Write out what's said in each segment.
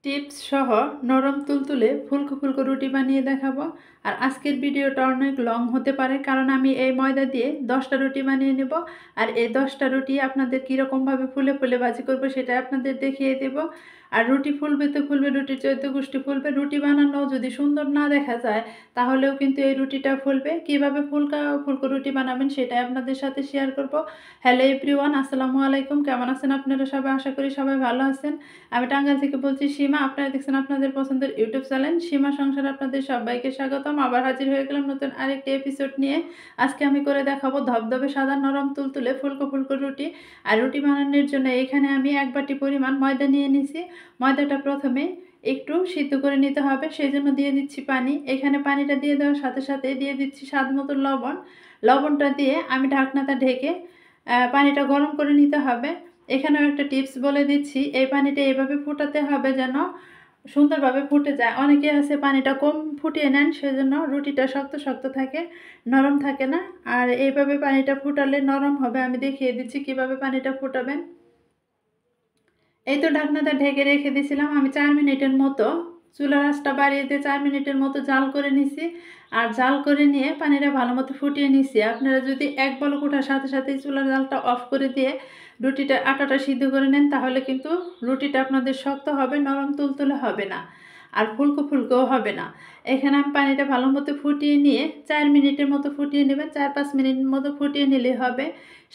Tips সহ নরম তুলতুলে ফুলকো ফুলকো রুটি বানিয়ে দেখাবো। আর আজকের ভিডিওটা অনেক লং হতে পারে, কারণ আমি এই ময়দা দিয়ে 10টা রুটি বানিয়ে নেব। আর এই 10টা রুটি আপনাদের কীরকমভাবে ফুলে ফুলে ভাজি করবো সেটা আপনাদের দেখিয়ে দেব। আর রুটি ফুলবে তো ফুলবে, রুটির 14 গোষ্ঠী ফুলবে। রুটি বানানো যদি সুন্দর না দেখা যায় তাহলেও কিন্তু এই রুটিটা ফুলবে। কীভাবে ফুলকো রুটি বানাবেন সেটাই আপনাদের সাথে শেয়ার করব। হ্যালো এভরিওয়ান, আসসালামু আলাইকুম। কেমন আছেন আপনারা সবাই? আশা করি সবাই ভালো আছেন। আমি টাঙ্গাইল থেকে বলছি সীমা। আপনারা দেখছেন আপনাদের পছন্দের ইউটিউব চ্যানেল সীমা সংসারে আপনাদের সবাইকে স্বাগতম। আবার হাজির হয়ে গেলাম নতুন আরেকটি এপিসোড নিয়ে। আজকে আমি করে দেখাবো ধবধবে সাদা নরম তুলতুলে ফুলকো ফুলকো রুটি। আর রুটি বানানোর জন্য এখানে আমি 1 বাটি পরিমাণ ময়দা নিয়ে নিছি। ময়দাটা প্রথমে একটু সিদ্ধ করে নিতে হবে, সেই জন্য দিয়ে দিচ্ছি পানি। এখানে পানিটা দিয়ে দেওয়ার সাথে সাথে দিয়ে দিচ্ছি স্বাদ মতো লবণ। লবণটা দিয়ে আমি ঢাকনাটা ঢেকে পানিটা গরম করে নিতে হবে। এখানেও একটা টিপস বলে দিচ্ছি, এই পানিটা এভাবে ফুটাতে হবে যেন সুন্দরভাবে ফুটে যায়। অনেকে আছে পানিটা কম ফুটিয়ে নেন, সেজন্য রুটিটা শক্ত শক্ত থাকে, নরম থাকে না। আর এইভাবে পানিটা ফুটালে নরম হবে। আমি দেখিয়ে দিচ্ছি কিভাবে পানিটা ফুটাবেন। এই তো ঢাকনাটা ঢেকে রেখে দিয়েছিলাম আমি 4 মিনিটের মতো। চুলার আঁচটা বাড়িয়ে দিয়ে 4 মিনিটের মতো জাল করে নিছি। আর জাল করে নিয়ে পানিটা ভালো মতো ফুটিয়ে নিছি। আপনারা যদি এক বলক ওঠার সাথে সাথেই চুলার জালটা অফ করে দিয়ে আটাটা সিদ্ধ করে নেন তাহলে কিন্তু রুটিটা আপনাদের শক্ত হবে, নরম তুলতুলে হবে না, আর ফুলকো ফুলকোও হবে না। এখানে আমি পানিটা ভালো মতো ফুটিয়ে নিয়ে 4 মিনিটের মতো ফুটিয়ে নেবেন। 4-5 মিনিট মতো ফুটিয়ে নিলেই হবে।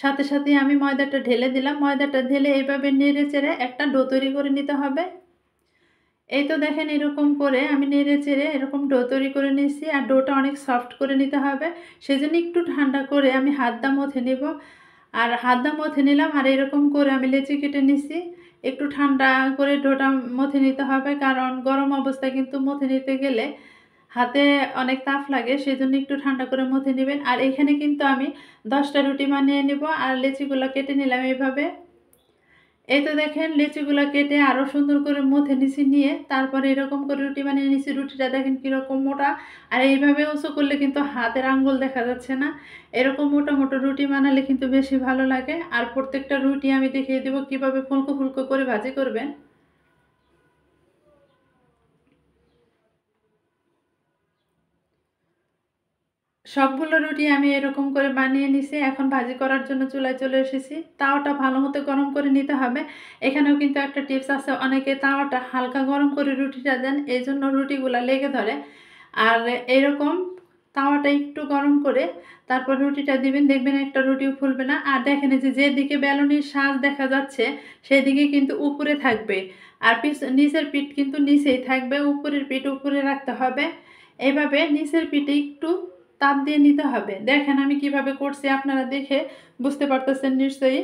সাথে সাথে আমি ময়দাটা ঢেলে দিলাম। ময়দাটা ঢেলে এইভাবে নেড়ে চেড়ে একটা ডো তৈরি করে নিতে হবে। এই তো দেখেন এরকম করে আমি নেড়ে চেড়ে এরকম ডো তৈরি করে নিয়েছি। আর ডোটা অনেক সফট করে নিতে হবে, সেজন্য একটু ঠান্ডা করে আমি হাত দা মথে নেব। আর হাত দা মথে নিলাম। আর এরকম করে আমি লেচি কেটে নিছি। একটু ঠান্ডা করে ডোটা মথে নিতে হবে, কারণ গরম অবস্থায় কিন্তু মথে নিতে গেলে হাতে অনেক তাপ লাগে, সেজন্য একটু ঠান্ডা করে মথে নেবেন। আর এখানে কিন্তু আমি 10টা রুটি বানিয়ে নেব। আর লেচিগুলো কেটে নিলাম এইভাবে। এই তো দেখেন লিচিগুলো কেটে আরও সুন্দর করে মথে নিছি, নিয়ে তারপরে এরকম করে রুটি বানিয়ে নিছি। রুটিটা দেখেন কীরকম মোটা। আর এইভাবে উঁচু করলে কিন্তু হাতের আঙ্গুল দেখা যাচ্ছে না। এরকম মোটা মোটা রুটি বানালে কিন্তু বেশি ভালো লাগে। আর প্রত্যেকটা রুটি আমি দেখিয়ে দেবো কীভাবে ফুলকো ফুলকো করে ভাজি করবেন। সবগুলো রুটি আমি এরকম করে বানিয়ে নিছি। এখন ভাজি করার জন্য চুলায় চলে এসেছি। তাওয়াটা ভালো মতো গরম করে নিতে হবে। এখানেও কিন্তু একটা টিপস আছে, অনেকে তাওয়াটা হালকা গরম করে রুটিটা দেন, এই জন্য রুটিগুলো লেগে ধরে। আর এরকম তাওয়াটা একটু গরম করে তারপর রুটিটা দিবেন, দেখবেন একটা রুটিও ফুলবে না। আর দেখেন যে যেদিকে বেলুনির সাজ দেখা যাচ্ছে সেদিকে কিন্তু উপরে থাকবে, আর নিচের পিঠ কিন্তু নিচেই থাকবে। উপরের পিঠ উপরে রাখতে হবে। এইভাবে নিচের পিঠে একটু তাপ দিয়ে নিতে হবে। দেখেন আমি কিভাবে করছি, আপনারা দেখে বুঝতে পারতেছেন নিশ্চয়ই।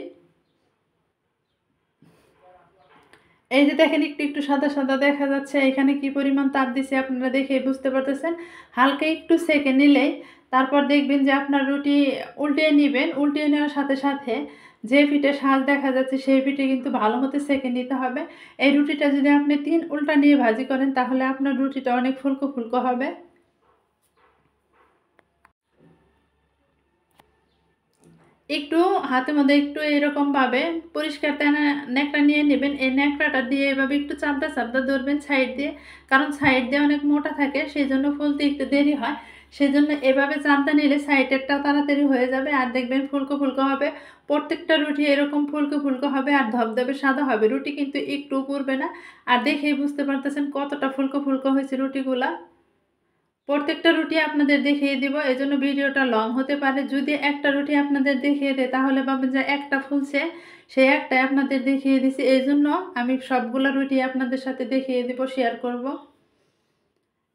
এই যে দেখেন একটু একটু সাদা সাদা দেখা যাচ্ছে, এখানে কি পরিমাণ তাপ দিছে আপনারা দেখে বুঝতে পারতেছেন। হালকা একটু সেকে নিলেই তারপর দেখবেন যে আপনার রুটি উল্টিয়ে নেবেন। উল্টিয়ে নেওয়ার সাথে সাথে যে পিঠে সাজ দেখা যাচ্ছে সেই পিঠে কিন্তু ভালো মতো সেকে নিতে হবে। এই রুটিটা যদি আপনি 3 উল্টা নিয়ে ভাজি করেন তাহলে আপনার রুটিটা অনেক ফুলকো ফুলকো হবে। একটু হাতের মধ্যে একটু এরকমভাবে পরিষ্কার ন্যাকড়া নিয়ে নেবেন। এই ন্যাকড়াটা দিয়ে এভাবে একটু চাপদা চাপদা ধরবেন সাইড দিয়ে, কারণ সাইড দিয়ে অনেক মোটা থাকে, সেই জন্য ফুলতে একটু দেরি হয়। সেই জন্য এভাবে চাপদা নিলে সাইডেরটাও তাড়াতাড়ি হয়ে যাবে, আর দেখবেন ফুলকো ফুলকো হবে। প্রত্যেকটা রুটি এরকম ফুলকো ফুলকো হবে আর ধবধবে সাদা হবে। রুটি কিন্তু একটু পুড়বে না। আর দেখেই বুঝতে পারতেছেন কতটা ফুলকো ফুলকো হয়েছে রুটিগুলা। প্রত্যেকটা রুটি আপনাদের দেখিয়ে দিব, এজন্য ভিডিওটা লং হতে পারে। যদি একটা রুটি আপনাদের দেখিয়ে দেয় তাহলে ভাবেন যে একটা ফুলছে, সেই একটাই আপনাদের দেখিয়ে দিছি। এই জন্য আমি সবগুলো রুটি আপনাদের সাথে দেখিয়ে দিব, শেয়ার করব।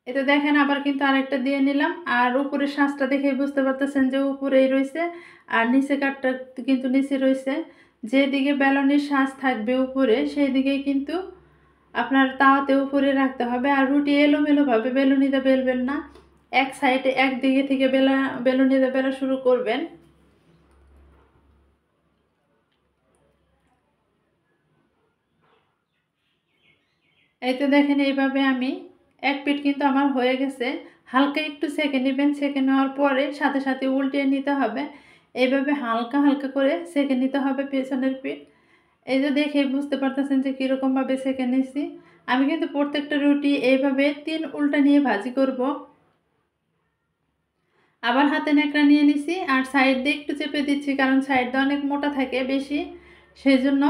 এতে দেখেন আবার কিন্তু আরেকটা দিয়ে নিলাম। আর উপরের সাজটা দেখে বুঝতে পারতেছেন যে উপরেই রয়েছে, আর নিচে কাঠটা কিন্তু নিচে রয়েছে। যেদিকে বেলনের সাজ থাকবে উপরে সেই দিকেই কিন্তু আপনার তাওয়াতে উপরে রাখতে হবে। আর রুটি এলোমেলোভাবে বেলুনিতে বেলবেন না, এক সাইডে একদিকে থেকে বেলুনিতে বেলা শুরু করবেন। এই তো দেখেন এইভাবে আমি এক পিঠ কিন্তু আমার হয়ে গেছে। হালকা একটু সেঁকে নেবেন, সেঁকে নেওয়ার পরে সাথে সাথে উল্টিয়ে নিতে হবে। এইভাবে হালকা হালকা করে সেঁকে নিতে হবে পেছনের পিঠ। এই যে দেখে বুঝতে পারতেছেন যে কীরকমভাবে সেঁকে নিছি। আমি কিন্তু প্রত্যেকটা রুটি এইভাবে 3 উল্টা নিয়ে ভাজি করব। আবার হাতে ন্যাকড়া নিয়ে নিছি আর সাইড দিয়ে একটু চেপে দিচ্ছি, কারণ সাইড দিয়ে অনেক মোটা থাকে বেশি, সেই জন্য।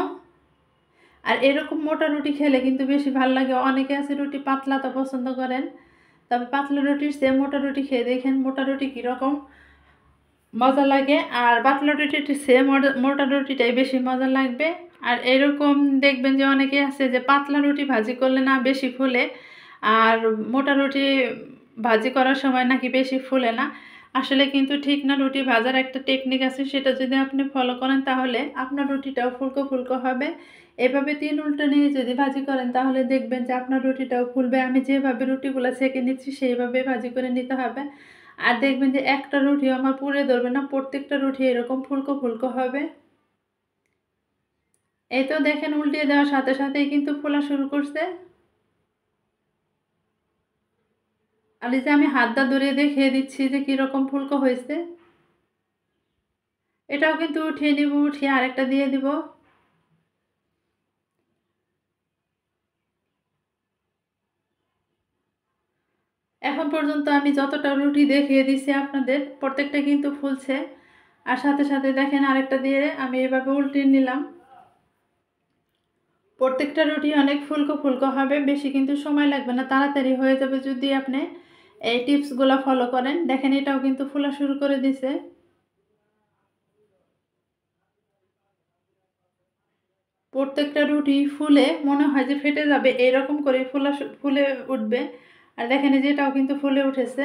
আর এরকম মোটা রুটি খেলে কিন্তু বেশি ভালো লাগে। অনেকে আছে রুটি পাতলা তো পছন্দ করেন, তবে পাতলা রুটির চেয়ে মোটা রুটি খেয়ে দেখেন মোটা রুটি কীরকম মজা লাগে, আর পাতলা রুটির চেয়ে মোটা রুটিটাই বেশি মজা লাগবে। আর এরকম দেখবেন যে অনেকে আছে যে পাতলা রুটি ভাজি করলে না বেশি ফুলে, আর মোটা রুটি ভাজি করার সময় নাকি বেশি ফুলে না। আসলে কিন্তু ঠিক না। রুটি ভাজার একটা টেকনিক আছে, সেটা যদি আপনি ফলো করেন তাহলে আপনার রুটিটাও ফুলকো ফুলকো হবে। এভাবে 3 উল্টো নিয়ে যদি ভাজি করেন তাহলে দেখবেন যে আপনার রুটিটাও ফুলবে। আমি যেভাবে রুটিগুলো সেঁকে নিচ্ছি সেইভাবে ভাজি করে নিতে হবে। আর দেখবেন যে একটা রুটি আমার পুড়ে ধরবে না, প্রত্যেকটা রুটি এরকম ফুলকো ফুলকো হবে। এই তো দেখেন উল্টিয়ে দেওয়ার সাথে সাথেই কিন্তু ফোলা শুরু করছে। আর এই যে আমি হাতটা ধরিয়ে দেখিয়ে দিচ্ছি যে কীরকম ফুলকো হয়েছে। এটাও কিন্তু উঠিয়ে নিব, উঠিয়ে আরেকটা দিয়ে দিব। এখন পর্যন্ত আমি যতটা রুটি দেখিয়ে দিছি আপনাদের প্রত্যেকটা কিন্তু ফুলছে। আর সাথে সাথে দেখেন আরেকটা দিয়ে আমি এভাবে উল্টিয়ে নিলাম। প্রত্যেকটা রুটি অনেক ফুলকো ফুলকো হবে, বেশি কিন্তু সময় লাগবে না, তাড়াতাড়ি হয়ে যাবে যদি আপনি এই টিপসগুলো ফলো করেন। দেখেন এটাও কিন্তু ফোলা শুরু করে দিছে। প্রত্যেকটা রুটি ফুলে মনে হয় যে ফেটে যাবে, এরকম করে ফুলে উঠবে। আর দেখেন এই যে এটাও কিন্তু ফুলে উঠেছে।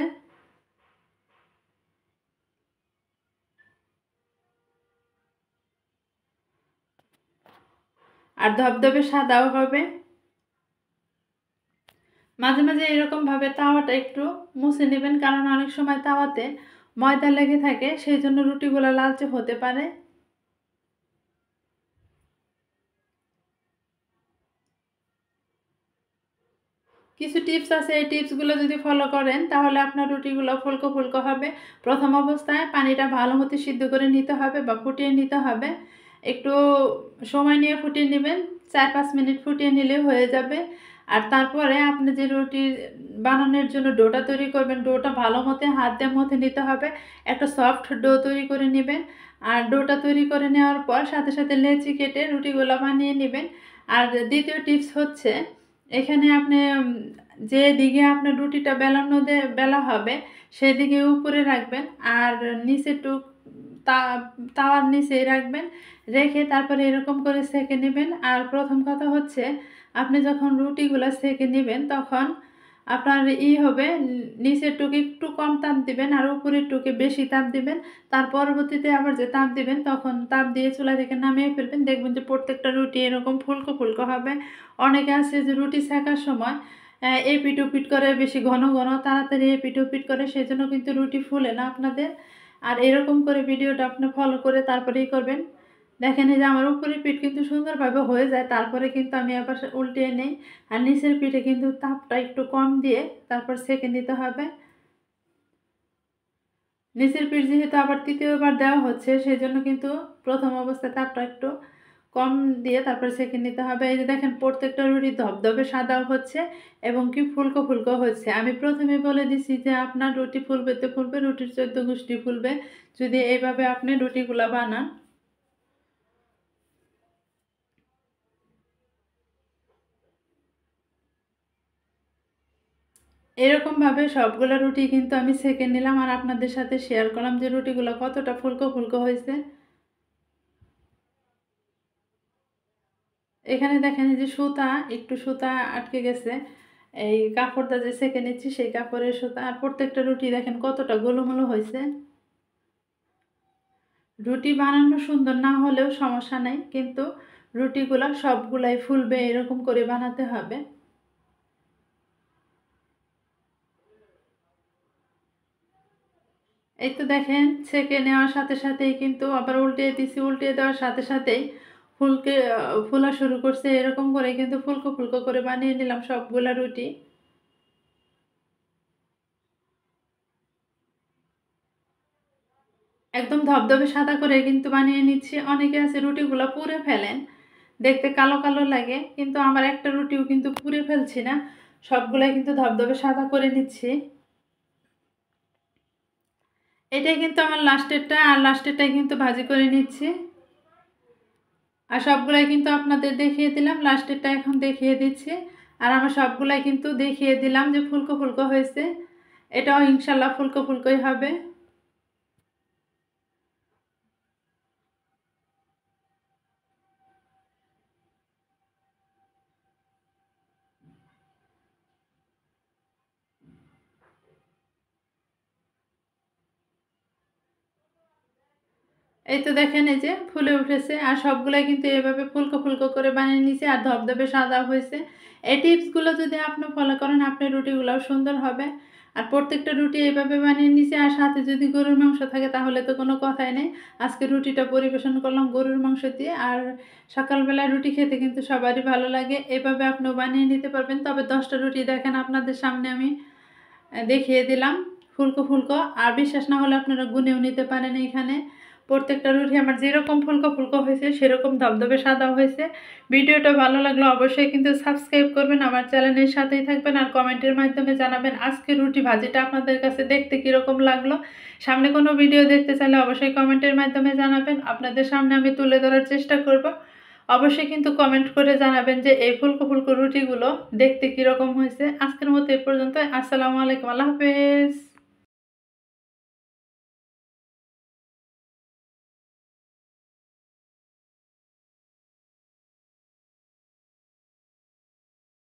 আর ধবধবে সাদাও হবে। মাঝে মাঝে এরকমভাবে তাওয়াটা একটু মুছে নেবেন, কারণ অনেক সময় তাওয়াতে ময়দা লেগে থাকে, সেই জন্য রুটিগুলো লালচে হতে পারে। কিছু টিপস আছে, এই টিপসগুলো যদি ফলো করেন তাহলে আপনার রুটিগুলো ফুলকো ফুলকো হবে। প্রথম অবস্থায় পানিটা ভালো মতো সিদ্ধ করে নিতে হবে বা ফুটিয়ে নিতে হবে। একটু সময় নিয়ে ফুটিয়ে নেবেন, 4-5 মিনিট ফুটিয়ে নিলে হয়ে যাবে। আর তারপরে আপনি যে রুটি বানানোর জন্য ডোটা তৈরি করবেন, ডোটা ভালো মতো হাত দিয়ে মথে নিতে হবে। একটা সফট ডো তৈরি করে নেবেন। আর ডোটা তৈরি করে নেওয়ার পর সাথে সাথে লেচি কেটে রুটিগুলো বানিয়ে নেবেন। আর দ্বিতীয় টিপস হচ্ছে, এখানে আপনি যে দিকে আপনার রুটিটা বেলা হবে সেদিকে উপরে রাখবেন, আর নিচে তাওয়ার নিচেই রাখবেন। রেখে তারপরে এরকম করে সেঁকে নেবেন। আর প্রথম কথা হচ্ছে, আপনি যখন রুটিগুলো সেঁকে নেবেন তখন আপনার হবে নিচের টুকে একটু কম তাপ দিবেন আর উপরের টুকে বেশি তাপ দিবেন। তার পরবর্তীতে আবার যে তাপ দিবেন তখন তাপ দিয়ে চুলা থেকে নামিয়ে ফেলবেন। দেখবেন যে প্রত্যেকটা রুটি এরকম ফুলকো ফুলকো হবে। অনেকে আছে যে রুটি সেঁকার সময় এপিট ওপিট করে, বেশি ঘন ঘন তাড়াতাড়ি এপিট ওপিট করে, সেই জন্য কিন্তু রুটি ফুলে না আপনাদের। আর এরকম করে ভিডিওটা আপনি ফলো করে তারপরেই করবেন। দেখেন এই যে আমার উপরের পিঠ কিন্তু সুন্দরভাবে হয়ে যায়, তারপরে কিন্তু আমি আবার উল্টিয়ে নেই। আর নিচের পিঠে কিন্তু তাপটা একটু কম দিয়ে তারপর সেঁকে নিতে হবে। নিচের পিঠ যেহেতু আবার তৃতীয়বার দেওয়া হচ্ছে, সেই জন্য কিন্তু প্রথম অবস্থায় তাপটা একটু কম দিয়ে তারপর সেঁকে নিতে হবে। এই যে দেখেন প্রত্যেকটা রুটি ধবধবে সাদাও হচ্ছে এবং কি ফুলকো ফুলকো হচ্ছে। আমি প্রথমে বলে দিছি যে আপনার রুটি ফুলবে তো ফুলবে, রুটির 14 গুষ্টি ফুলবে যদি এইভাবে আপনি রুটিগুলা বানান। এরকমভাবে সবগুলো রুটি কিন্তু আমি সেঁকে নিলাম আর আপনাদের সাথে শেয়ার করলাম যে রুটিগুলো কতটা ফুলকো ফুলকো হয়েছে। এখানে দেখেন যে একটু সুতা আটকে গেছে, এই কাপড়টা যে সেঁকে নিচ্ছি সেই কাপড়ের সুতা। আর প্রত্যেকটা রুটি দেখেন কতটা গোলুমোলু হয়েছে। রুটি বানানো সুন্দর না হলেও সমস্যা নেই, কিন্তু রুটিগুলা সবগুলাই ফুলবে এরকম করে বানাতে হবে। এই তো দেখেন ছেঁকে নেওয়ার সাথে সাথেই কিন্তু আবার উল্টিয়ে দিছি, উল্টিয়ে দেওয়ার সাথে সাথেই ফোলা শুরু করছে। এরকম করে কিন্তু ফুলকো ফুলকো করে বানিয়ে নিলাম সবগুলা রুটি। একদম ধবধবে সাদা করে কিন্তু বানিয়ে নিচ্ছি। অনেকে আছে রুটিগুলো পুড়ে ফেলেন, দেখতে কালো কালো লাগে, কিন্তু আমার একটা রুটিও কিন্তু পুড়ে ফেলছি না, সবগুলাই কিন্তু ধবধবে সাদা করে নিচ্ছি। এটাই কিন্তু আমার লাস্টেরটা, আর লাস্টেরটাই কিন্তু ভাজি করে নিচ্ছি। আর সবগুলাই কিন্তু আপনাদের দেখিয়ে দিলাম, লাস্টেরটা এখন দেখিয়ে দিচ্ছি। আর আমার সবগুলাই কিন্তু দেখিয়ে দিলাম যে ফুলকো ফুলকো হয়েছে, এটাও ইনশাল্লাহ ফুলকো ফুলকোই হবে। এই তো দেখেন, এই যে ফুলে উঠেছে, আর সবগুলাই কিন্তু এভাবে ফুলকো ফুলকো করে বানিয়ে নিয়েছি, আর ধবধবে সাদা হয়েছে। এই টিপসগুলো যদি আপনি ফলো করেন, আপনার রুটিগুলোও সুন্দর হবে। আর প্রত্যেকটা রুটি এইভাবে বানিয়ে নিয়েছি, আর সাথে যদি গরুর মাংস থাকে তাহলে তো কোনো কথাই নেই। আজকে রুটিটা পরিবেশন করলাম গরুর মাংস দিয়ে। আর সকালবেলা রুটি খেতে কিন্তু সবারই ভালো লাগে, এভাবে আপনিও বানিয়ে নিতে পারবেন। তবে 10টা রুটি দেখেন আপনাদের সামনে আমি দেখিয়ে দিলাম ফুলকো ফুলকো। আর বিশ্বাস না হলে আপনারা গুনেও নিতে পারেন। এইখানে প্রত্যেকটা রুটি আমার যেরকম ফুলকো ফুলকো হয়েছে সেরকম ধবধবে সাদা হয়েছে। ভিডিওটা ভালো লাগলো অবশ্যই কিন্তু সাবস্ক্রাইব করবেন, আমার চ্যানেলের সাথেই থাকবেন, আর কমেন্টের মাধ্যমে জানাবেন আজকে রুটি ভাজিটা আপনাদের কাছে দেখতে কীরকম লাগলো। সামনে কোনো ভিডিও দেখতে চাইলে অবশ্যই কমেন্টের মাধ্যমে জানাবেন, আপনাদের সামনে আমি তুলে ধরার চেষ্টা করব। অবশ্যই কিন্তু কমেন্ট করে জানাবেন যে এই ফুলকো ফুলকো রুটিগুলো দেখতে কীরকম হয়েছে। আজকের মতো এই পর্যন্ত। আসসালামু আলাইকুম, আল্লাহ হাফেজ।